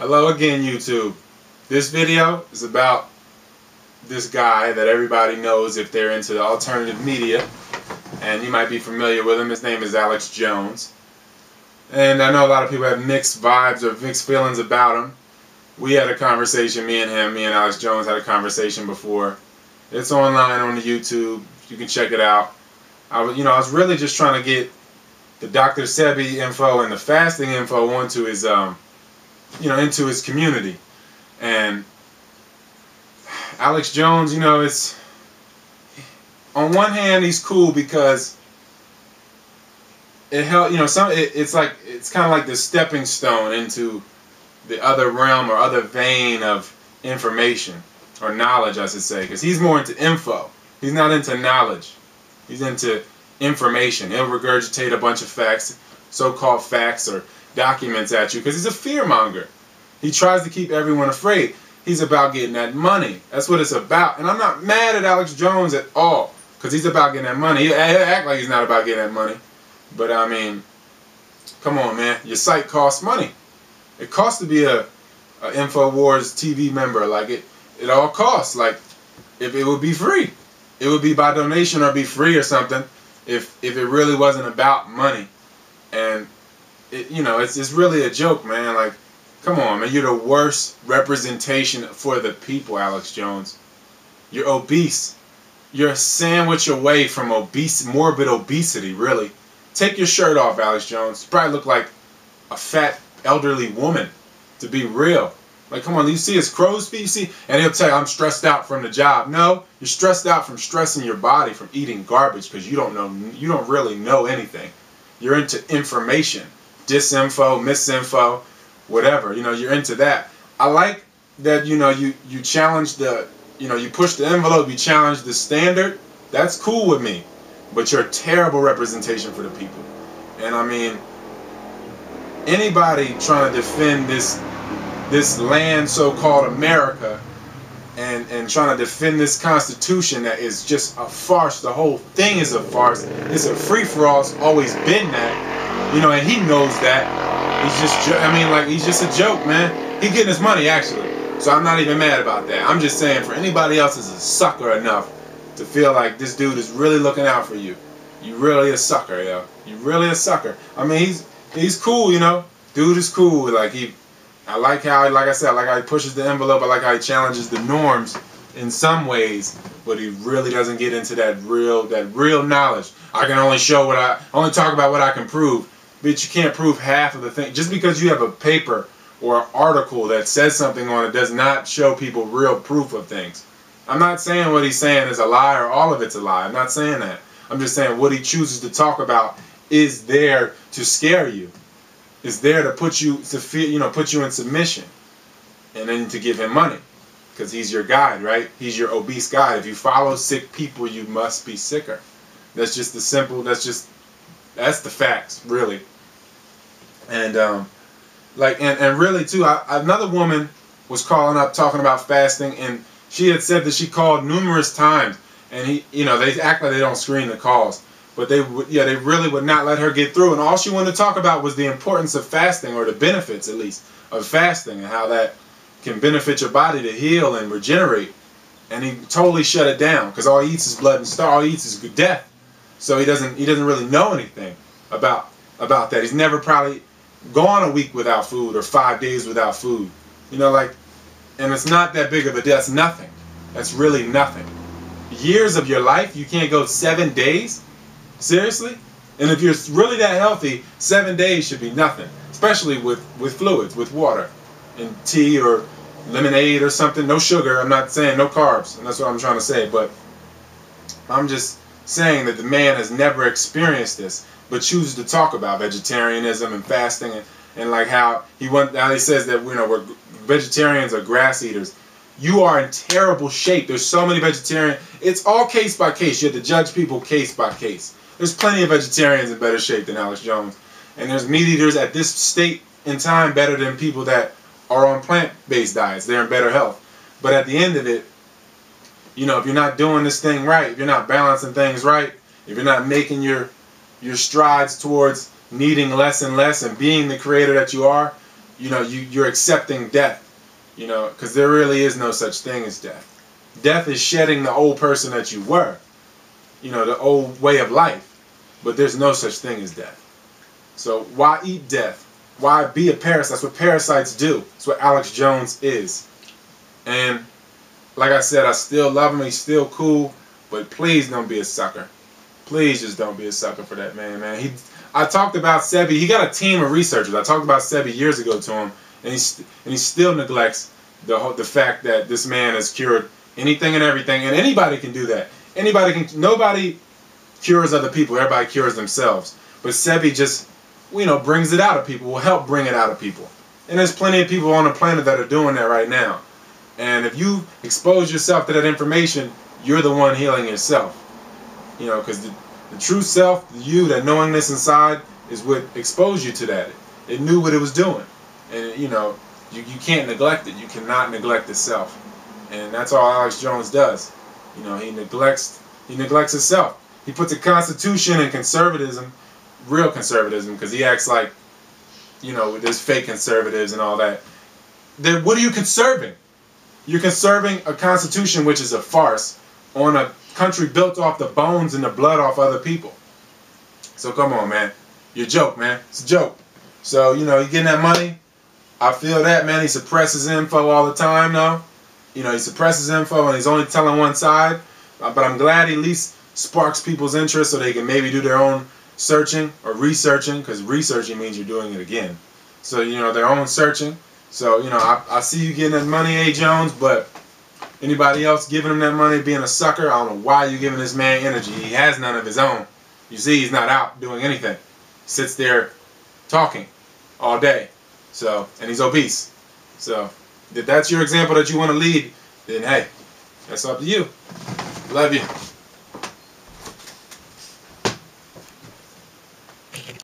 Hello again, YouTube. This video is about this guy that everybody knows if they're into the alternative media, and you might be familiar with him. His name is Alex Jones. And I know a lot of people have mixed vibes or mixed feelings about him. We had a conversation, me and Alex Jones had a conversation before. It's online on the YouTube. You can check it out. I was really just trying to get the Dr. Sebi info and the fasting info onto his into his community. And Alex Jones, it's on one hand he's cool because it helped, it's kind of like the stepping stone into the other realm or other vein of information or knowledge, I should say, because he's more into info. He's not into knowledge. He's into information. He'll regurgitate a bunch of facts, so-called facts or documents at you, because he's a fearmonger. He tries to keep everyone afraid. He's about getting that money. That's what it's about. And I'm not mad at Alex Jones at all, because he's about getting that money. He act like he's not about getting that money. But I mean, come on, man. Your site costs money. It costs to be a Infowars TV member. Like it all costs. Like if it would be free, it would be by donation or be free or something. If it really wasn't about money, and it's really a joke, man. Like, come on, man. You're the worst representation for the people, Alex Jones. You're obese. You're a sandwich away from morbid obesity, really. Take your shirt off, Alex Jones. You probably look like a fat, elderly woman, to be real. Like, come on, you see his crow's feet, you see? And he'll tell you, I'm stressed out from the job. No, you're stressed out from stressing your body from eating garbage because you don't really know anything. You're into information, disinfo, misinfo, whatever. You're into that. I like that, you challenge you push the envelope, you challenge the standard. That's cool with me. But you're a terrible representation for the people. And I mean, anybody trying to defend this land so-called America and trying to defend this Constitution that is just a farce. The whole thing is a farce. It's a free-for-all. It's always been that. And he knows that. He's just a joke, man. He's getting his money, actually. So I'm not even mad about that. I'm just saying, for anybody else is a sucker enough to feel like this dude is really looking out for you. You really a sucker, yo. You really a sucker. I mean, he's cool, Dude is cool. I like how, like I said, I like how he pushes the envelope. I like how he challenges the norms in some ways, but he really doesn't get into that real knowledge. I can only only talk about what I can prove, but you can't prove half of the thing. Just because you have a paper or an article that says something on it does not show people real proof of things. I'm not saying what he's saying is a lie or all of it's a lie. I'm not saying that. I'm just saying what he chooses to talk about is there to scare you. Is there to put you in submission, and then to give him money, because he's your guide, right? He's your obese guide. If you follow sick people, you must be sicker. That's just that's the facts, really. And and really too, another woman was calling up talking about fasting, and she had said that she called numerous times, and they act like they don't screen the calls. But they really would not let her get through. And all she wanted to talk about was the importance of fasting, or the benefits, at least, of fasting, and how that can benefit your body to heal and regenerate. And he totally shut it down, because all he eats is blood and all he eats is death. So he doesn't really know anything about that. He's never probably gone a week without food or 5 days without food. And it's not that big of a deal. That's nothing. That's really nothing. Years of your life, you can't go 7 days? Seriously? And if you're really that healthy, 7 days should be nothing. Especially with fluids, with water. And tea or lemonade or something. No sugar. I'm not saying no carbs. And that's what I'm trying to say. But I'm just saying that the man has never experienced this, but chooses to talk about vegetarianism and fasting and like how he says that vegetarians are grass eaters. You are in terrible shape. There's so many vegetarians. It's all case by case. You have to judge people case by case. There's plenty of vegetarians in better shape than Alex Jones. And there's meat eaters at this state in time better than people that are on plant-based diets. They're in better health. But at the end of it, if you're not doing this thing right, if you're not balancing things right, if you're not making your strides towards needing less and less and being the creator that you are, you know, you're accepting death. You know, because there really is no such thing as death. Death is shedding the old person that you were. You know, the old way of life. But there's no such thing as death. So why eat death? Why be a parasite? That's what parasites do. That's what Alex Jones is. And like I said, I still love him. He's still cool. But please don't be a sucker. Please just don't be a sucker for that man. I talked about Sebi. He got a team of researchers. I talked about Sebi years ago to him. And he still neglects the fact that this man has cured anything and everything. And anybody can do that. Nobody cures other people. Everybody cures themselves. But Sebi just, you know, brings it out of people. Will help bring it out of people. And there's plenty of people on the planet that are doing that right now. And if you expose yourself to that information, you're the one healing yourself. You know, because the true self, you, that knowingness inside, is what exposed you to that. It knew what it was doing. And, you know, you can't neglect it. You cannot neglect the self. And that's all Alex Jones does. You know, he neglects himself. He puts a constitution and conservatism, real conservatism, because he acts like, you know, there's fake conservatives and all that. Then what are you conserving? You're conserving a constitution which is a farce on a country built off the bones and the blood off other people. So come on, man. You're a joke, man. It's a joke. So, you know, you're getting that money. I feel that, man. He suppresses info all the time, though. You know, he suppresses info and he's only telling one side. But I'm glad he at least sparks people's interest so they can maybe do their own searching or researching, because researching means you're doing it again. So, you know, their own searching. So, you know, I see you getting that money, A. Jones, but anybody else giving him that money, being a sucker, I don't know why you're giving this man energy. He has none of his own. You see, he's not out doing anything. He sits there talking all day. So, and he's obese. So, if that's your example that you want to lead, then hey, that's up to you. Love you.